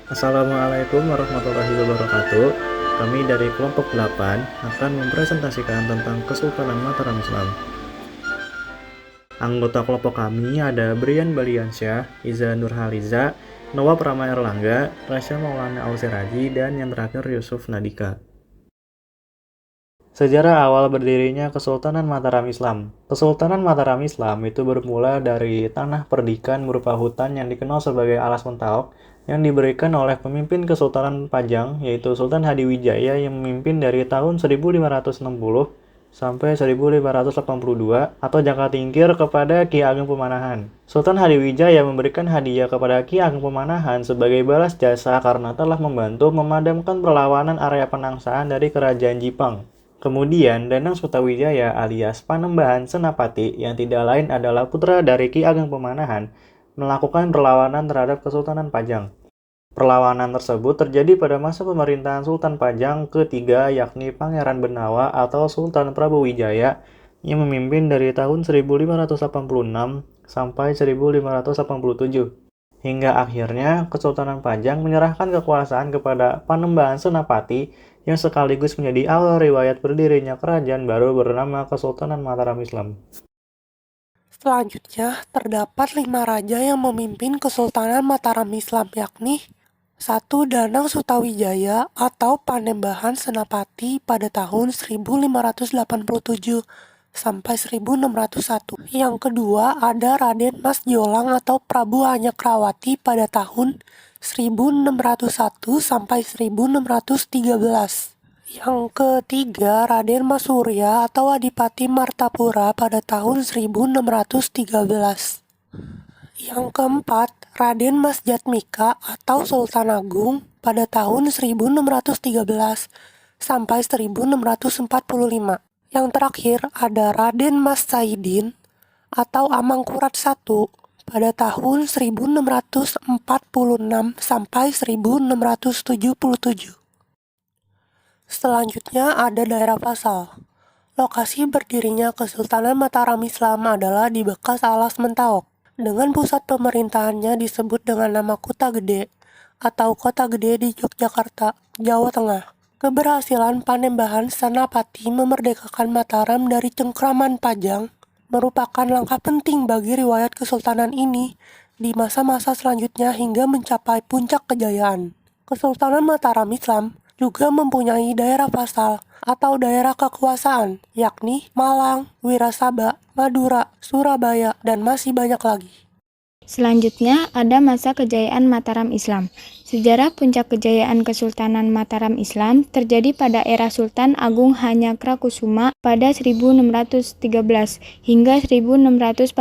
Assalamualaikum warahmatullahi wabarakatuh. Kami dari kelompok 8 akan mempresentasikan tentang Kesultanan Mataram Islam. Anggota kelompok kami ada Brian Baliansyah, Iza Nurhaliza, Nawab Rama Erlangga, Rasya Maulana Ausiraji, dan yang terakhir Yusuf Nadika. Sejarah awal berdirinya Kesultanan Mataram Islam. Kesultanan Mataram Islam itu bermula dari tanah perdikan berupa hutan yang dikenal sebagai Alas Mentaok yang diberikan oleh pemimpin Kesultanan Pajang, yaitu Sultan Hadiwijaya yang memimpin dari tahun 1560 sampai 1582 atau jangka tingkir kepada Ki Ageng Pemanahan. Sultan Hadiwijaya memberikan hadiah kepada Ki Ageng Pemanahan sebagai balas jasa karena telah membantu memadamkan perlawanan area penangsaan dari Kerajaan Jipang. Kemudian, Danang Sutawijaya alias Panembahan Senapati yang tidak lain adalah putra dari Ki Ageng Pemanahan melakukan perlawanan terhadap Kesultanan Pajang. Perlawanan tersebut terjadi pada masa pemerintahan Sultan Pajang ketiga yakni Pangeran Benawa atau Sultan Prabowijaya yang memimpin dari tahun 1586 sampai 1587. Hingga akhirnya Kesultanan Pajang menyerahkan kekuasaan kepada Panembahan Senapati yang sekaligus menjadi awal riwayat berdirinya kerajaan baru bernama Kesultanan Mataram Islam. Selanjutnya, terdapat 5 raja yang memimpin Kesultanan Mataram Islam yakni 1. Danang Sutawijaya atau Panembahan Senapati pada tahun 1587 sampai 1601. Yang kedua ada Raden Mas Jolang atau Prabu Hanyakrawati pada tahun 1601 sampai 1613. Yang ketiga Raden Mas Surya atau Adipati Martapura pada tahun 1613. Yang keempat, Raden Mas Jatmika atau Sultan Agung pada tahun 1613 sampai 1645. Yang terakhir ada Raden Mas Saidin atau Amangkurat I pada tahun 1646 sampai 1677. Selanjutnya ada daerah Fasal. Lokasi berdirinya Kesultanan Mataram Islam adalah di bekas Alas Mentaok, dengan pusat pemerintahannya disebut dengan nama Kota Gede atau Kota Gede di Yogyakarta, Jawa Tengah. Keberhasilan Panembahan Senapati memerdekakan Mataram dari cengkraman Pajang merupakan langkah penting bagi riwayat kesultanan ini di masa-masa selanjutnya hingga mencapai puncak kejayaan. Kesultanan Mataram Islam juga mempunyai daerah vasal atau daerah kekuasaan, yakni Malang, Wirasaba, Madura, Surabaya, dan masih banyak lagi. Selanjutnya ada masa kejayaan Mataram Islam. Sejarah puncak kejayaan Kesultanan Mataram Islam terjadi pada era Sultan Agung Hanyakrokusumo pada 1613 hingga 1645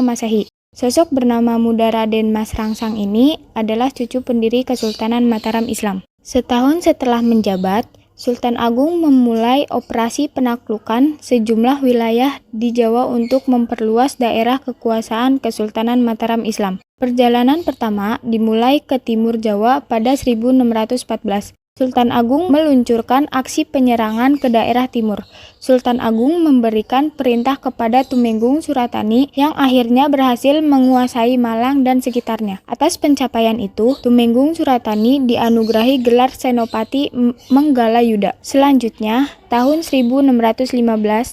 Masehi. Sosok bernama muda Raden Mas Rangsang ini adalah cucu pendiri Kesultanan Mataram Islam. Setahun setelah menjabat, Sultan Agung memulai operasi penaklukan sejumlah wilayah di Jawa untuk memperluas daerah kekuasaan Kesultanan Mataram Islam. Perjalanan pertama dimulai ke timur Jawa pada 1614. Sultan Agung meluncurkan aksi penyerangan ke daerah timur. Sultan Agung memberikan perintah kepada Tumenggung Suratani yang akhirnya berhasil menguasai Malang dan sekitarnya. Atas pencapaian itu, Tumenggung Suratani dianugerahi gelar Senopati Menggalayuda. Selanjutnya, tahun 1615,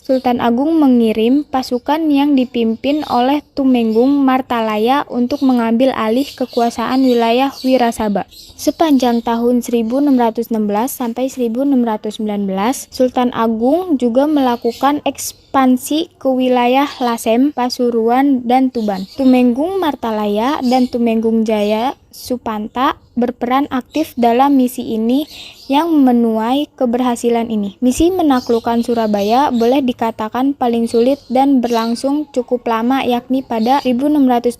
Sultan Agung mengirim pasukan yang dipimpin oleh Tumenggung Martalaya untuk mengambil alih kekuasaan wilayah Wirasaba. Sepanjang tahun 1616 sampai 1619, Sultan Agung juga melakukan ekspansi ke wilayah Lasem, Pasuruan, dan Tuban. Tumenggung Martalaya dan Tumenggung Jaya Supanta berperan aktif dalam misi ini yang menuai keberhasilan ini. Misi menaklukkan Surabaya boleh dikatakan paling sulit dan berlangsung cukup lama yakni pada 1620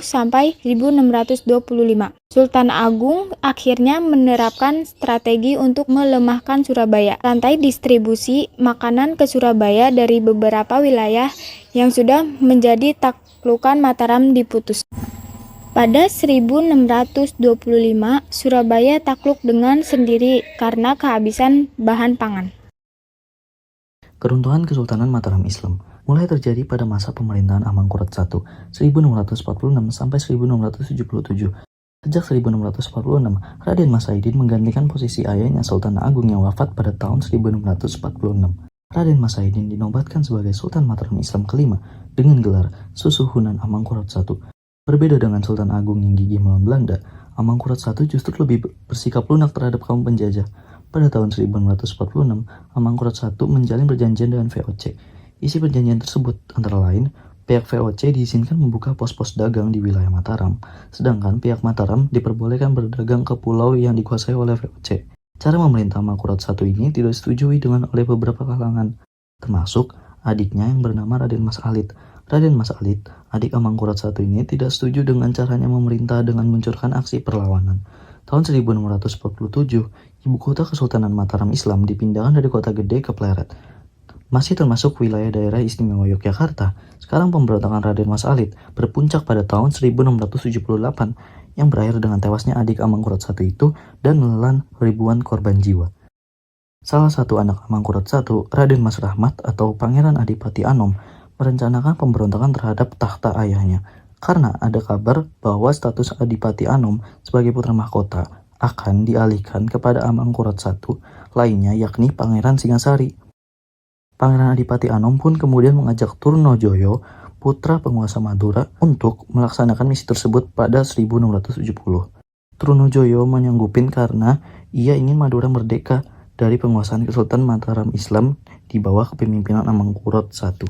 sampai 1625. Sultan Agung akhirnya menerapkan strategi untuk melemahkan Surabaya. Rantai distribusi makanan ke Surabaya dari beberapa wilayah yang sudah menjadi taklukan Mataram diputus. Pada 1625, Surabaya takluk dengan sendiri karena kehabisan bahan pangan. Keruntuhan Kesultanan Mataram Islam mulai terjadi pada masa pemerintahan Amangkurat I 1646 sampai 1677. Sejak 1646, Raden Mas Saidin menggantikan posisi ayahnya Sultan Agung yang wafat pada tahun 1646. Raden Mas Saidin dinobatkan sebagai Sultan Mataram Islam kelima dengan gelar Susuhunan Amangkurat I. Berbeda dengan Sultan Agung yang gigih melawan Belanda, Amangkurat I justru lebih bersikap lunak terhadap kaum penjajah. Pada tahun 1646, Amangkurat I menjalin perjanjian dengan VOC. Isi perjanjian tersebut antara lain, pihak VOC diizinkan membuka pos-pos dagang di wilayah Mataram, sedangkan pihak Mataram diperbolehkan berdagang ke pulau yang dikuasai oleh VOC. Cara memerintah Amangkurat I ini tidak disetujui oleh beberapa kalangan, termasuk adiknya yang bernama Raden Mas Alit. Raden Mas Alit, adik Amangkurat I ini tidak setuju dengan caranya memerintah dengan meluncurkan aksi perlawanan. Tahun 1647, ibu kota Kesultanan Mataram Islam dipindahkan dari Kota Gede ke Pleret. Masih termasuk wilayah daerah istimewa Yogyakarta. Sekarang pemberontakan Raden Mas Alit berpuncak pada tahun 1678 yang berakhir dengan tewasnya adik Amangkurat I itu dan menelan ribuan korban jiwa. Salah satu anak Amangkurat I, Raden Mas Rahmat atau Pangeran Adipati Anom, merencanakan pemberontakan terhadap tahta ayahnya karena ada kabar bahwa status Adipati Anom sebagai putra mahkota akan dialihkan kepada Amangkurat I lainnya yakni Pangeran Singasari. Pangeran Adipati Anom pun kemudian mengajak Trunojoyo, putra penguasa Madura, untuk melaksanakan misi tersebut pada 1670. Trunojoyo menyanggupin karena ia ingin Madura merdeka dari penguasaan Kesultanan Mataram Islam di bawah kepemimpinan Amangkurat I.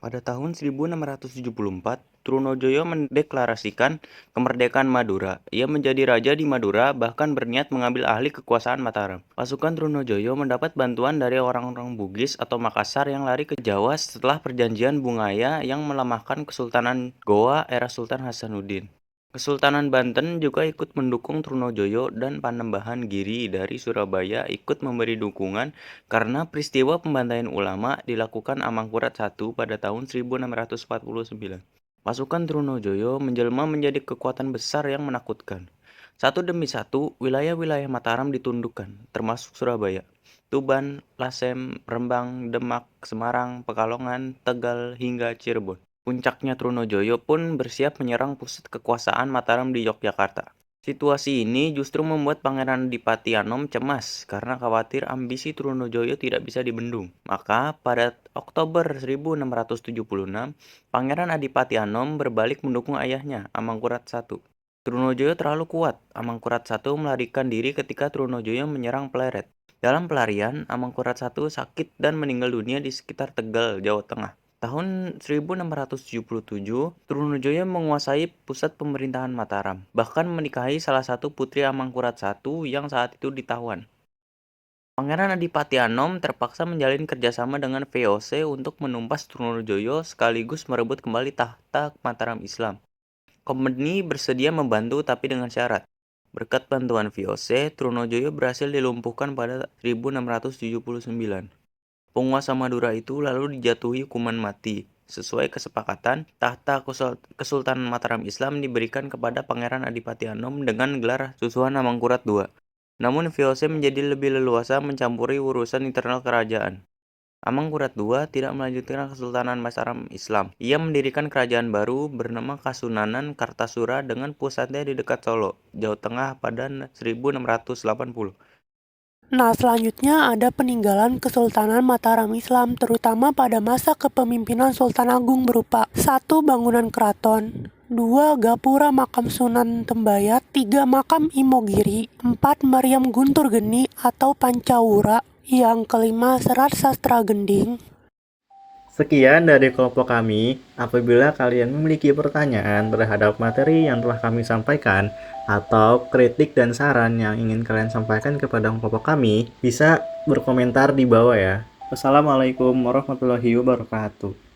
Pada tahun 1674, Trunojoyo mendeklarasikan kemerdekaan Madura. Ia menjadi raja di Madura, bahkan berniat mengambil alih kekuasaan Mataram. Pasukan Trunojoyo mendapat bantuan dari orang-orang Bugis atau Makassar yang lari ke Jawa setelah perjanjian Bungaya yang melemahkan Kesultanan Goa era Sultan Hasanuddin. Kesultanan Banten juga ikut mendukung Trunojoyo dan Panembahan Giri dari Surabaya ikut memberi dukungan karena peristiwa pembantaian ulama dilakukan Amangkurat I pada tahun 1649. Pasukan Trunojoyo menjelma menjadi kekuatan besar yang menakutkan. Satu demi satu, wilayah-wilayah Mataram ditundukkan, termasuk Surabaya, Tuban, Lasem, Rembang, Demak, Semarang, Pekalongan, Tegal, hingga Cirebon. Puncaknya Trunojoyo pun bersiap menyerang pusat kekuasaan Mataram di Yogyakarta. Situasi ini justru membuat Pangeran Adipati Anom cemas karena khawatir ambisi Trunojoyo tidak bisa dibendung. Maka pada Oktober 1676, Pangeran Adipati Anom berbalik mendukung ayahnya, Amangkurat I. Trunojoyo terlalu kuat. Amangkurat I melarikan diri ketika Trunojoyo menyerang Pleret. Dalam pelarian, Amangkurat I sakit dan meninggal dunia di sekitar Tegal, Jawa Tengah. Tahun 1677, Trunojoyo menguasai pusat pemerintahan Mataram, bahkan menikahi salah satu putri Amangkurat I yang saat itu ditawan. Pangeran Adipati Anom terpaksa menjalin kerjasama dengan VOC untuk menumpas Trunojoyo sekaligus merebut kembali tahta Mataram Islam. Kompeni bersedia membantu tapi dengan syarat. Berkat bantuan VOC, Trunojoyo berhasil dilumpuhkan pada 1679. Penguasa Madura itu lalu dijatuhi hukuman mati. Sesuai kesepakatan, tahta Kesultanan Mataram Islam diberikan kepada Pangeran Adipati Anom dengan gelar Susuhunan Amangkurat II. Namun VOC menjadi lebih leluasa mencampuri urusan internal kerajaan. Amangkurat II tidak melanjutkan Kesultanan Mataram Islam. Ia mendirikan kerajaan baru bernama Kasunanan Kartasura dengan pusatnya di dekat Solo, Jawa Tengah pada 1680. Nah, selanjutnya ada peninggalan Kesultanan Mataram Islam, terutama pada masa kepemimpinan Sultan Agung berupa 1. Bangunan keraton, 2. Gapura makam Sunan Tembayat, 3. Makam Imogiri, 4. Meriam Guntur Geni atau Pancawura, yang kelima Serat Sastra Gending. Sekian dari kelompok kami. Apabila kalian memiliki pertanyaan terhadap materi yang telah kami sampaikan atau kritik dan saran yang ingin kalian sampaikan kepada kelompok kami, bisa berkomentar di bawah ya. Wassalamualaikum warahmatullahi wabarakatuh.